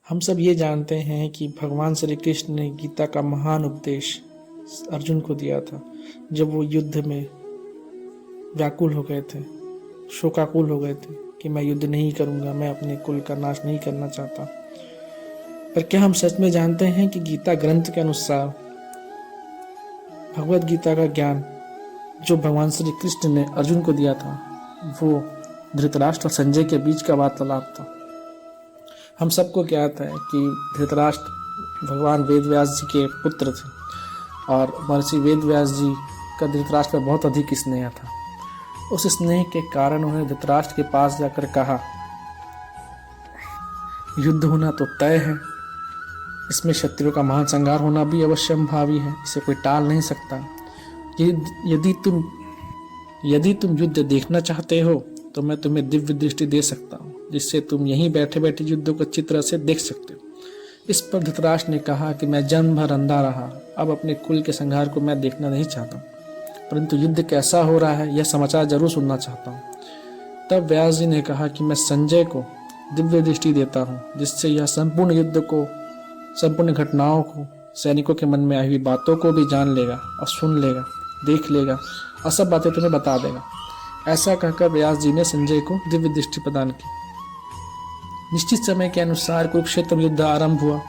हम सब ये जानते हैं कि भगवान श्री कृष्ण ने गीता का महान उपदेश अर्जुन को दिया था जब वो युद्ध में व्याकुल हो गए थे, शोकाकुल हो गए थे कि मैं युद्ध नहीं करूंगा, मैं अपने कुल का नाश नहीं करना चाहता। पर क्या हम सच में जानते हैं कि गीता ग्रंथ के अनुसार भगवत गीता का ज्ञान जो भगवान श्री कृष्ण ने अर्जुन को दिया था वो धृतराष्ट्र और संजय के बीच का वार्तालाप था। हम सबको ज्ञात है कि धृतराष्ट्र भगवान वेदव्यास जी के पुत्र थे और महर्षि वेदव्यास जी का धृतराष्ट्र पर बहुत अधिक स्नेह था। उस स्नेह के कारण उन्होंने धृतराष्ट्र के पास जाकर कहा, युद्ध होना तो तय है, इसमें क्षत्रियों का महान संहार होना भी अवश्यंभावी है, इसे कोई टाल नहीं सकता। यदि तुम युद्ध देखना चाहते हो तो मैं तुम्हें दिव्य दृष्टि दे सकता हूँ, जिससे तुम यहीं बैठे बैठे युद्ध को अच्छी तरह से देख सकते हो। इस पर धृतराष्ट्र ने कहा कि मैं जन्म भर अंधा रहा, अब अपने कुल के संहार को मैं देखना नहीं चाहता, परंतु युद्ध कैसा हो रहा है यह समाचार जरूर सुनना चाहता हूँ। तब व्यास जी ने कहा कि मैं संजय को दिव्य दृष्टि देता हूँ, जिससे यह संपूर्ण युद्ध को, संपूर्ण घटनाओं को, सैनिकों के मन में आई हुई बातों को भी जान लेगा और सुन लेगा, देख लेगा और सब बातें तुम्हें बता देगा। ऐसा कहकर व्यास जी ने संजय को दिव्य दृष्टि प्रदान की। निश्चित समय के अनुसार कुरुक्षेत्र में युद्ध आरंभ हुआ।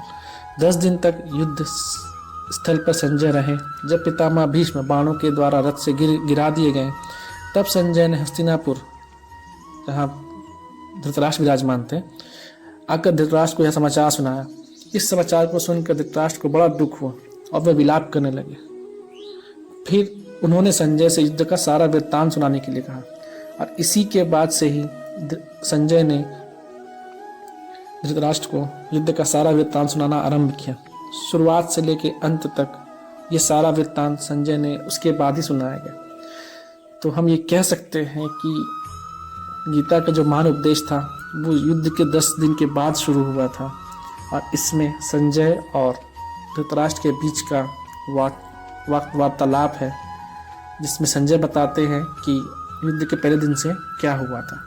10 दिन तक युद्ध स्थल पर संजय रहे। जब पितामह भीष्म बाणों के द्वारा रथ से गिरा दिए गए, तब संजय ने हस्तिनापुर, जहाँ धृतराष्ट्र विराजमान थे, आकर धृतराष्ट्र को यह समाचार सुनाया। इस समाचार को सुनकर धृतराष्ट्र को बड़ा दुख हुआ और वे विलाप करने लगे। फिर उन्होंने संजय से युद्ध का सारा वृत्तांत सुनाने के लिए कहा और इसी के बाद से ही संजय ने धृतराष्ट्र को युद्ध का सारा वृत्तांत सुनाना आरंभ किया। शुरुआत से लेकर अंत तक ये सारा वृत्तांत संजय ने उसके बाद ही सुनाया गया। तो हम ये कह सकते हैं कि गीता का जो महान उपदेश था वो युद्ध के 10 दिन के बाद शुरू हुआ था और इसमें संजय और धृतराष्ट्र के बीच का वार्तालाप है, जिसमें संजय बताते हैं कि युद्ध के पहले दिन से क्या हुआ था।